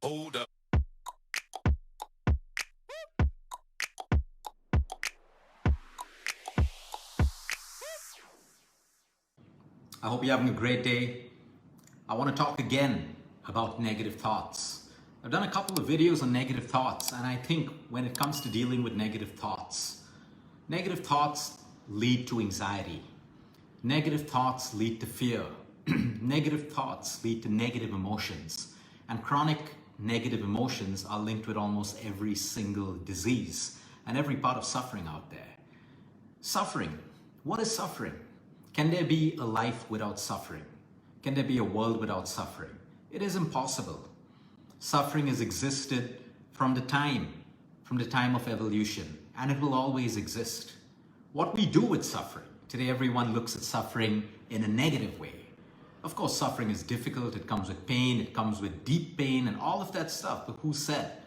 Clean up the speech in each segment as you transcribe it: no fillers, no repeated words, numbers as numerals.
Hold up. I hope you're having a great day. I want to talk again about negative thoughts. I've done a couple of videos on negative thoughts, and I think when it comes to dealing with negative thoughts lead to anxiety. Negative thoughts lead to fear. Negative thoughts lead to negative emotions. And chronic negative emotions are linked with almost every single disease and every part of suffering out there. Suffering. What is suffering? Can there be a life without suffering? Can there be a world without suffering? It is impossible. Suffering has existed from the time of evolution, and it will always exist. What we do with suffering, today everyone looks at suffering in a negative way. Of course, suffering is difficult, it comes with pain, it comes with deep pain and all of that stuff, but who said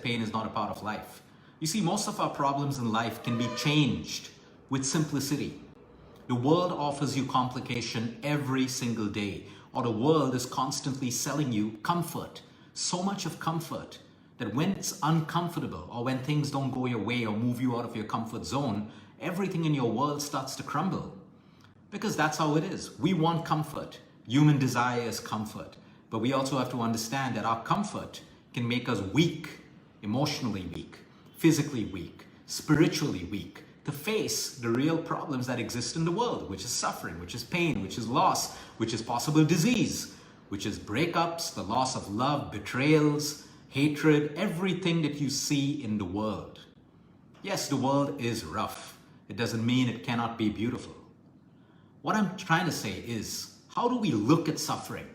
pain is not a part of life? You see, most of our problems in life can be changed with simplicity. The world offers you complication every single day, or the world is constantly selling you comfort. So much of comfort that when it's uncomfortable or when things don't go your way or move you out of your comfort zone, everything in your world starts to crumble. Because that's how it is. We want comfort. Human desire is comfort. But we also have to understand that our comfort can make us weak, emotionally weak, physically weak, spiritually weak, to face the real problems that exist in the world, which is suffering, which is pain, which is loss, which is possible disease, which is breakups, the loss of love, betrayals, hatred, everything that you see in the world. Yes, the world is rough. It doesn't mean it cannot be beautiful. What I'm trying to say is, how do we look at suffering?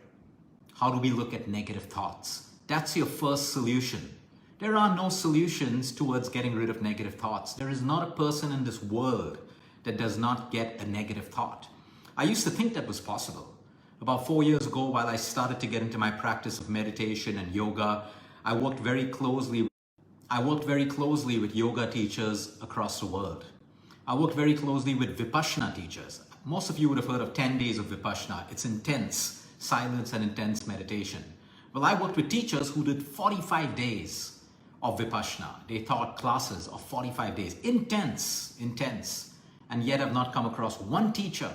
How do we look at negative thoughts? That's your first solution. There are no solutions towards getting rid of negative thoughts. There is not a person in this world that does not get a negative thought. I used to think that was possible. About 4 years ago, while I started to get into my practice of meditation and yoga, I worked very closely with yoga teachers across the world. I worked very closely with Vipassana teachers. Most of you would have heard of 10 days of Vipassana. It's intense, silence and intense meditation. Well, I worked with teachers who did 45 days of Vipassana. They taught classes of 45 days. Intense. And yet I've not come across one teacher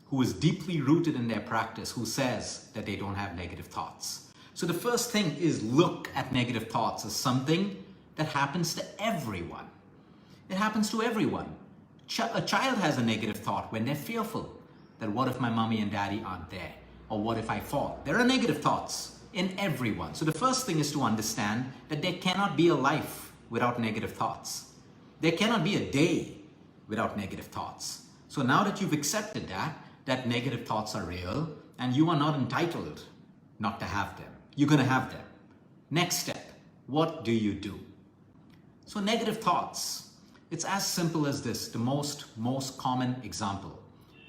who is deeply rooted in their practice who says that they don't have negative thoughts. So the first thing is look at negative thoughts as something that happens to everyone. It happens to everyone. A child has a negative thought when they're fearful that what if my mommy and daddy aren't there? Or what if I fall? There are negative thoughts in everyone. So the first thing is to understand that there cannot be a life without negative thoughts. There cannot be a day without negative thoughts. So now that you've accepted that negative thoughts are real and you are not entitled not to have them, you're going to have them. Next step, what do you do? So negative thoughts, it's as simple as this, the most common example.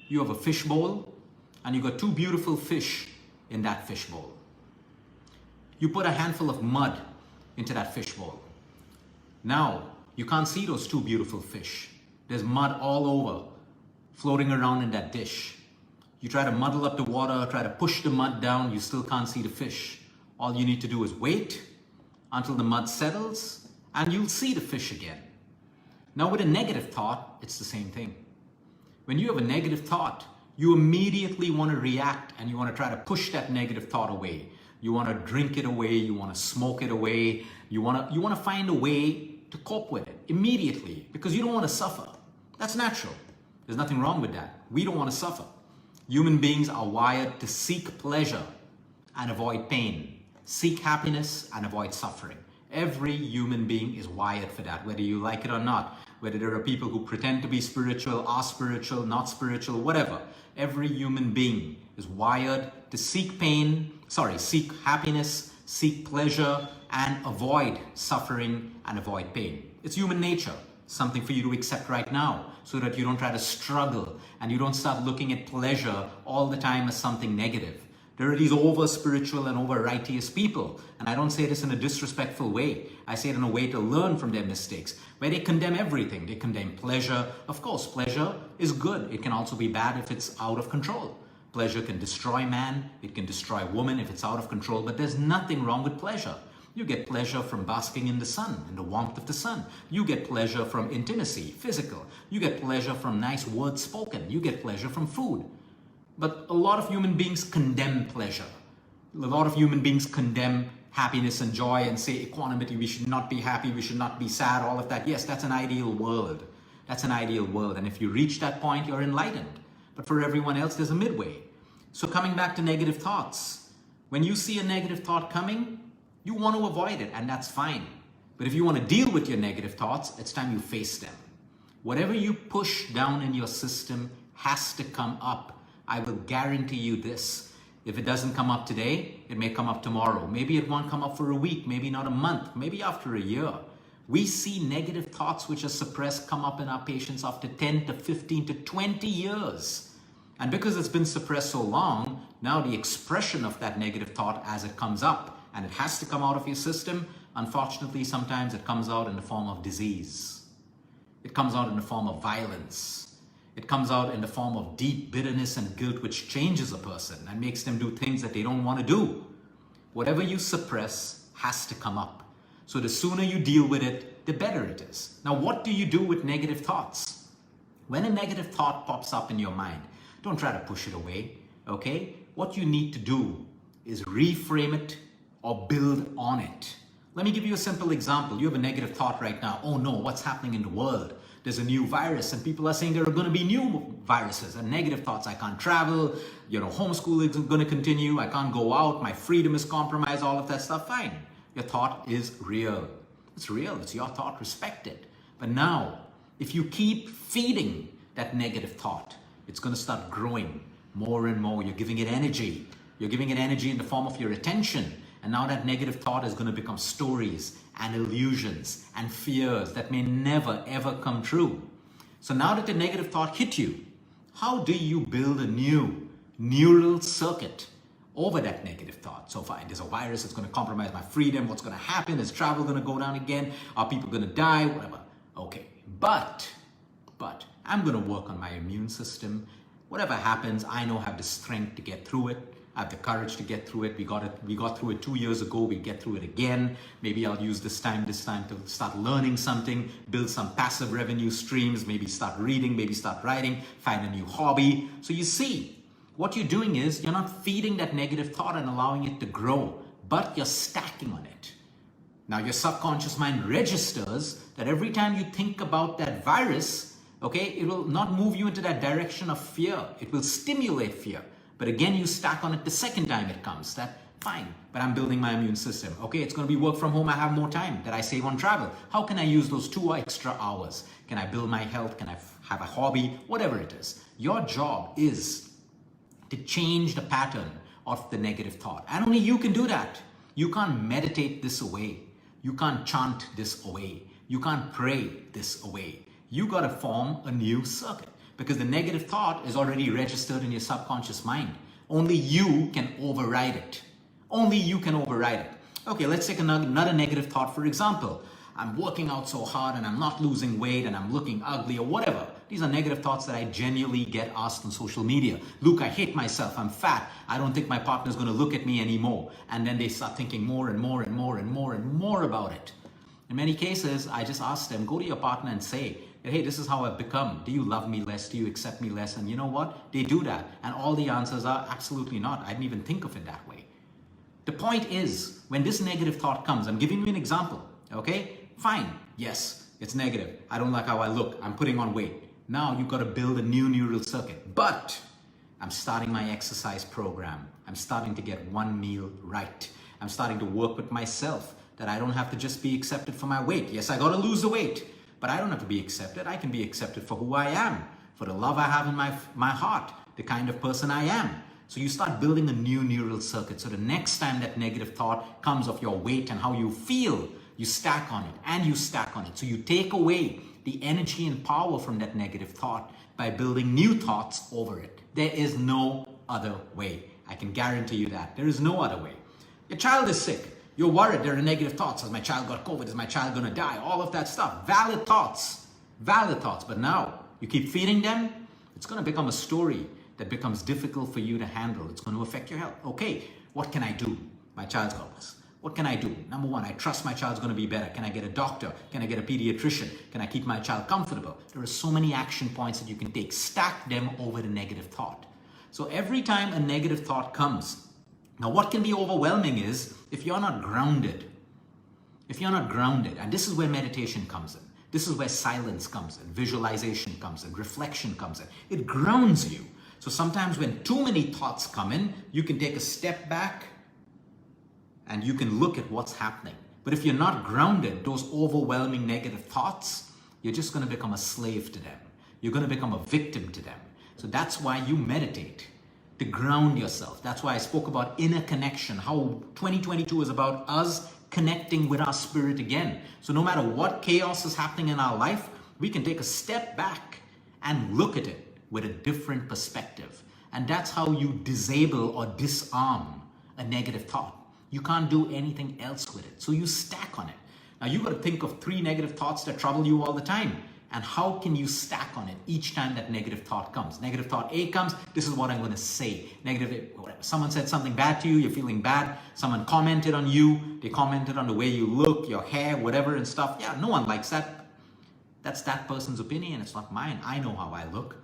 You have a fish bowl and you got two beautiful fish in that fish bowl. You put a handful of mud into that fish bowl. Now, you can't see those two beautiful fish. There's mud all over, floating around in that dish. You try to muddle up the water, try to push the mud down, you still can't see the fish. All you need to do is wait until the mud settles, and you'll see the fish again. Now, with a negative thought, it's the same thing. When you have a negative thought, you immediately want to react and you want to try to push that negative thought away. You want to drink it away, you want to smoke it away, you want to find a way to cope with it immediately because you don't want to suffer. That's natural. There's nothing wrong with that. We don't want to suffer. Human beings are wired to seek pleasure and avoid pain, seek happiness and avoid suffering. Every human being is wired for that, whether you like it or not, whether there are people who pretend to be spiritual, are spiritual, not spiritual, whatever. Every human being is wired to seek happiness, seek pleasure, and avoid suffering and avoid pain. It's human nature, something for you to accept right now so that you don't try to struggle and you don't start looking at pleasure all the time as something negative. There are these over spiritual and over righteous people. And I don't say this in a disrespectful way. I say it in a way to learn from their mistakes, where they condemn everything. They condemn pleasure. Of course, pleasure is good. It can also be bad if it's out of control. Pleasure can destroy man. It can destroy woman if it's out of control. But there's nothing wrong with pleasure. You get pleasure from basking in the sun, in the warmth of the sun. You get pleasure from intimacy, physical. You get pleasure from nice words spoken. You get pleasure from food. But a lot of human beings condemn pleasure. A lot of human beings condemn happiness and joy and say equanimity, we should not be happy, we should not be sad, all of that. Yes, that's an ideal world. That's an ideal world. And if you reach that point, you're enlightened. But for everyone else, there's a midway. So coming back to negative thoughts, when you see a negative thought coming, you want to avoid it, and that's fine. But if you want to deal with your negative thoughts, it's time you face them. Whatever you push down in your system has to come up. I will guarantee you this. If it doesn't come up today, it may come up tomorrow. Maybe it won't come up for a week, maybe not a month, maybe after a year. We see negative thoughts which are suppressed come up in our patients after 10 to 15 to 20 years. And because it's been suppressed so long, now the expression of that negative thought as it comes up, and it has to come out of your system, unfortunately, sometimes it comes out in the form of disease. It comes out in the form of violence. It comes out in the form of deep bitterness and guilt, which changes a person and makes them do things that they don't want to do. Whatever you suppress has to come up. So the sooner you deal with it, the better it is. Now, what do you do with negative thoughts? When a negative thought pops up in your mind, don't try to push it away, okay? What you need to do is reframe it or build on it. Let me give you a simple example. You have a negative thought right now. Oh no, what's happening in the world? There's a new virus and people are saying there are going to be new viruses and negative thoughts. I can't travel, homeschooling is going to continue. I can't go out. My freedom is compromised, all of that stuff. Fine. Your thought is real. It's real. It's your thought. Respect it. But now, if you keep feeding that negative thought, it's going to start growing more and more. You're giving it energy. You're giving it energy in the form of your attention. And now that negative thought is going to become stories and illusions and fears that may never ever come true. So now that the negative thought hit you, how do you build a new neural circuit over that negative thought? So fine, there's a virus that's going to compromise my freedom. What's going to happen? Is travel going to go down again? Are people going to die? Whatever. Okay, but I'm going to work on my immune system. Whatever happens, I know I have the strength to get through it. I have the courage to get through it. We got through it 2 years ago. We get through it again. Maybe I'll use this time to start learning something, build some passive revenue streams, maybe start reading, maybe start writing, find a new hobby. So you see, what you're doing is you're not feeding that negative thought and allowing it to grow, but you're stacking on it. Now your subconscious mind registers that every time you think about that virus, okay, it will not move you into that direction of fear. It will stimulate fear. But again, you stack on it the second time it comes. That fine, but I'm building my immune system. Okay, it's going to be work from home. I have more time that I save on travel. How can I use those 2 extra hours? Can I build my health? Can I have a hobby? Whatever it is. Your job is to change the pattern of the negative thought. And only you can do that. You can't meditate this away. You can't chant this away. You can't pray this away. You got to form a new circuit. Because the negative thought is already registered in your subconscious mind. Only you can override it. Only you can override it. Okay, let's take another negative thought, for example. I'm working out so hard and I'm not losing weight and I'm looking ugly or whatever. These are negative thoughts that I genuinely get asked on social media. Luke, I hate myself. I'm fat. I don't think my partner's going to look at me anymore. And then they start thinking more and more and more and more and more about it. In many cases, I just ask them, go to your partner and say, hey, this is how I've become. Do you love me less? Do you accept me less? And you know what? They do that. And all the answers are absolutely not. I didn't even think of it that way. The point is, when this negative thought comes, I'm giving you an example, okay? Fine. Yes, it's negative. I don't like how I look. I'm putting on weight. Now you've got to build a new neural circuit. But I'm starting my exercise program. I'm starting to get one meal right. I'm starting to work with myself that I don't have to just be accepted for my weight. Yes, I got to lose the weight. But I don't have to be accepted. I can be accepted for who I am, for the love I have in my heart, the kind of person I am. So you start building a new neural circuit. So the next time that negative thought comes of your weight and how you feel, you stack on it and you stack on it. So you take away the energy and power from that negative thought by building new thoughts over it. There is no other way. I can guarantee you that. There is no other way. Your child is sick. You're worried. There are negative thoughts. Has my child got COVID? Is my child going to die? All of that stuff. Valid thoughts. Valid thoughts. But now you keep feeding them, it's going to become a story that becomes difficult for you to handle. It's going to affect your health. Okay, what can I do? My child's got this. What can I do? Number one, I trust my child's going to be better. Can I get a doctor? Can I get a pediatrician? Can I keep my child comfortable? There are so many action points that you can take. Stack them over the negative thought. So every time a negative thought comes, now what can be overwhelming is if you're not grounded. If you're not grounded, and this is where meditation comes in. This is where silence comes in, visualization comes in, reflection comes in. It grounds you. So sometimes when too many thoughts come in, you can take a step back and you can look at what's happening. But if you're not grounded, those overwhelming negative thoughts, you're just going to become a slave to them. You're going to become a victim to them. So that's why you meditate, to ground yourself. That's why I spoke about inner connection, how 2022 is about us connecting with our spirit again. So no matter what chaos is happening in our life, we can take a step back and look at it with a different perspective. And that's how you disable or disarm a negative thought. You can't do anything else with it. So you stack on it. Now you got to think of 3 negative thoughts that trouble you all the time. And how can you stack on it each time that negative thought comes? Negative thought A comes, this is what I'm going to say. Negative, whatever. Someone said something bad to you, you're feeling bad. Someone commented on you, they commented on the way you look, your hair, whatever and stuff. Yeah, no one likes that. That's that person's opinion, it's not mine. I know how I look.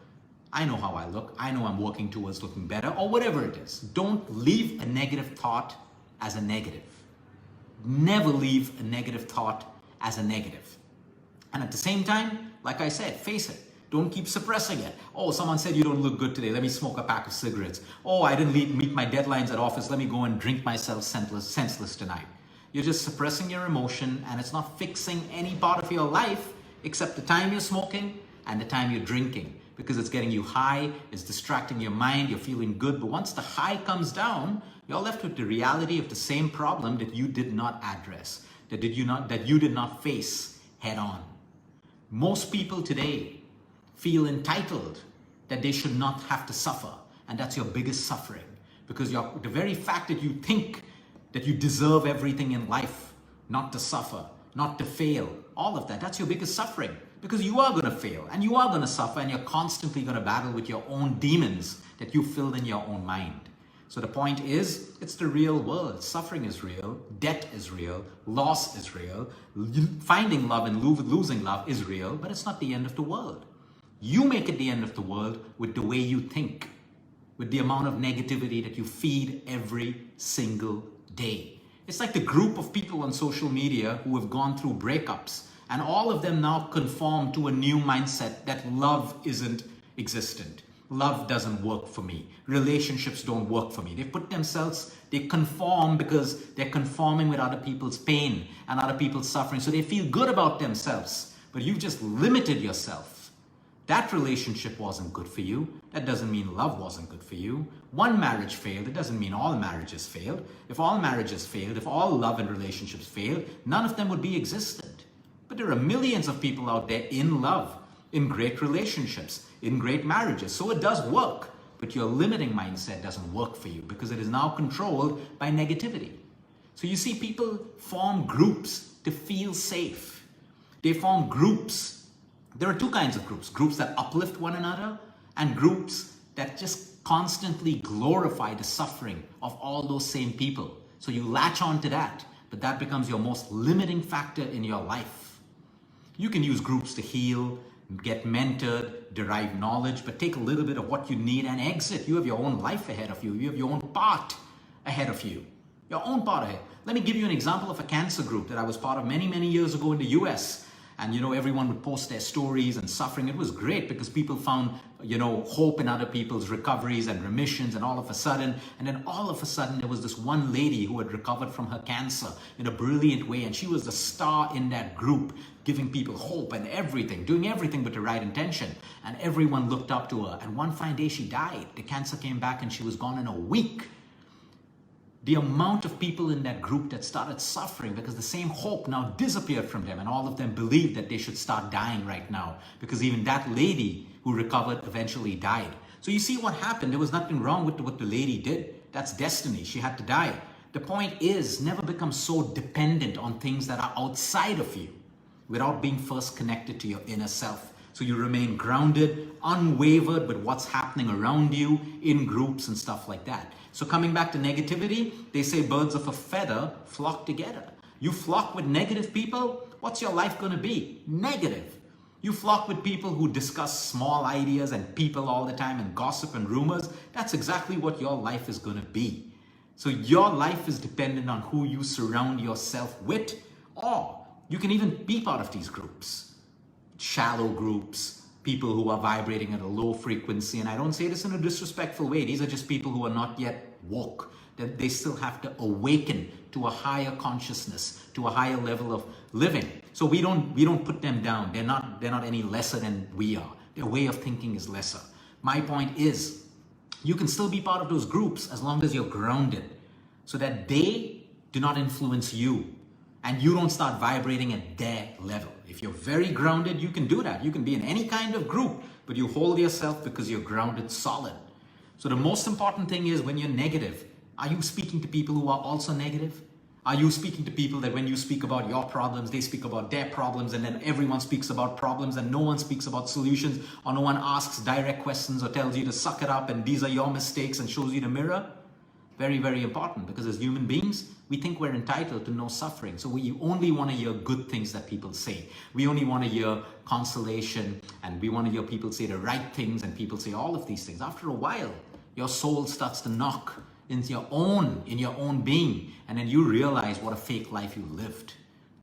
I know how I look. I know I'm working towards looking better or whatever it is. Don't leave a negative thought as a negative. Never leave a negative thought as a negative. And at the same time, like I said, face it. Don't keep suppressing it. Oh, someone said you don't look good today. Let me smoke a pack of cigarettes. Oh, I didn't meet my deadlines at office. Let me go and drink myself senseless tonight. You're just suppressing your emotion and it's not fixing any part of your life except the time you're smoking and the time you're drinking. Because it's getting you high, it's distracting your mind, you're feeling good. But once the high comes down, you're left with the reality of the same problem that you did not address, that you did not face head on. Most people today feel entitled that they should not have to suffer. And that's your biggest suffering. Because the very fact that you think that you deserve everything in life, not to suffer, not to fail, all of that, that's your biggest suffering. Because you are going to fail and you are going to suffer and you're constantly going to battle with your own demons that you filled in your own mind. So the point is, it's the real world. Suffering is real, debt is real, loss is real, finding love and losing love is real, but it's not the end of the world. You make it the end of the world with the way you think, with the amount of negativity that you feed every single day. It's like the group of people on social media who have gone through breakups and all of them now conform to a new mindset that love isn't existent. Love doesn't work for me. Relationships don't work for me. They conform because they're conforming with other people's pain and other people's suffering. So they feel good about themselves, but you've just limited yourself. That relationship wasn't good for you. That doesn't mean love wasn't good for you. One marriage failed. It doesn't mean all marriages failed. If all marriages failed, if all love and relationships failed, none of them would be existent. But there are millions of people out there in love, in great relationships, in great marriages. So it does work, but your limiting mindset doesn't work for you because it is now controlled by negativity. So you see people form groups to feel safe. They form groups. There are 2 kinds of groups. Groups that uplift one another and groups that just constantly glorify the suffering of all those same people. So you latch on to that, but that becomes your most limiting factor in your life. You can use groups to heal, get mentored, derive knowledge, but take a little bit of what you need and exit. You have your own life ahead of you. You have your own part ahead of you. Your own part ahead. Let me give you an example of a cancer group that I was part of many, many years ago in the US. And everyone would post their stories and suffering. It was great because people found, hope in other people's recoveries and remissions and all of a sudden there was this one lady who had recovered from her cancer in a brilliant way. And she was the star in that group, giving people hope and everything, doing everything with the right intention. And everyone looked up to her. And one fine day she died. The cancer came back and she was gone in a week. The amount of people in that group that started suffering because the same hope now disappeared from them and all of them believed that they should start dying right now because even that lady who recovered eventually died. So you see what happened. There was nothing wrong with what the lady did. That's destiny. She had to die. The point is, never become so dependent on things that are outside of you without being first connected to your inner self. So you remain grounded, unwavered with what's happening around you in groups and stuff like that. So coming back to negativity, they say birds of a feather flock together. You flock with negative people, what's your life going to be? Negative. You flock with people who discuss small ideas and people all the time and gossip and rumors, that's exactly what your life is going to be. So your life is dependent on who you surround yourself with, or you can even be part of these groups. Shallow groups, people who are vibrating at a low frequency, and I don't say this in a disrespectful way, these are just people who are not yet woke. That they still have to awaken to a higher consciousness, to a higher level of living. So we don't put them down. They're not any lesser than we are. Their way of thinking is lesser. My point is, you can still be part of those groups as long as you're grounded, so that they do not influence you and you don't start vibrating at their level. If you're very grounded, you can do that. You can be in any kind of group, but you hold yourself because you're grounded solid. So the most important thing is, when you're negative, are you speaking to people who are also negative? Are you speaking to people that when you speak about your problems, they speak about their problems, and then everyone speaks about problems and no one speaks about solutions, or no one asks direct questions or tells you to suck it up and these are your mistakes and shows you the mirror? Very, very important, because as human beings, we think we're entitled to no suffering. So we only want to hear good things that people say. We only want to hear consolation, and we want to hear people say the right things, and people say all of these things. After a while, your soul starts to knock in your own being, and then you realize what a fake life you lived.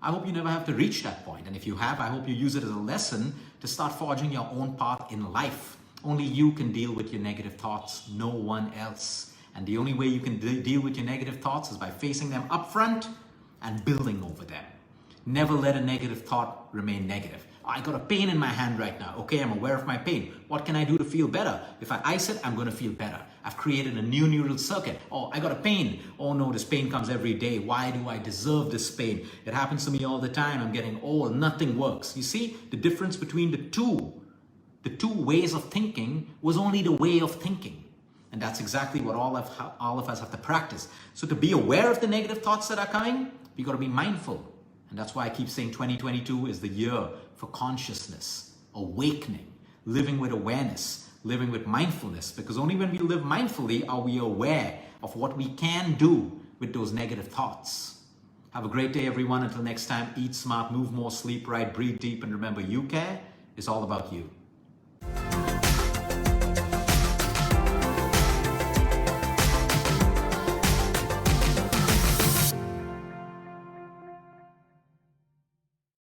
I hope you never have to reach that point, and if you have, I hope you use it as a lesson to start forging your own path in life. Only you can deal with your negative thoughts, no one else. And the only way you can deal with your negative thoughts is by facing them up front and building over them. Never let a negative thought remain negative. Oh, I got a pain in my hand right now. Okay, I'm aware of my pain. What can I do to feel better? If I ice it, I'm going to feel better. I've created a new neural circuit. Oh, I got a pain. Oh no, this pain comes every day. Why do I deserve this pain? It happens to me all the time. I'm getting old. Nothing works. You see, the difference between the two ways of thinking was only the way of thinking. And that's exactly what all of us have to practice. So to be aware of the negative thoughts that are coming, you got to be mindful. And that's why I keep saying 2022 is the year for consciousness, awakening, living with awareness, living with mindfulness. Because only when we live mindfully are we aware of what we can do with those negative thoughts. Have a great day, everyone. Until next time, eat smart, move more, sleep right, breathe deep, and remember, you care. It's all about you.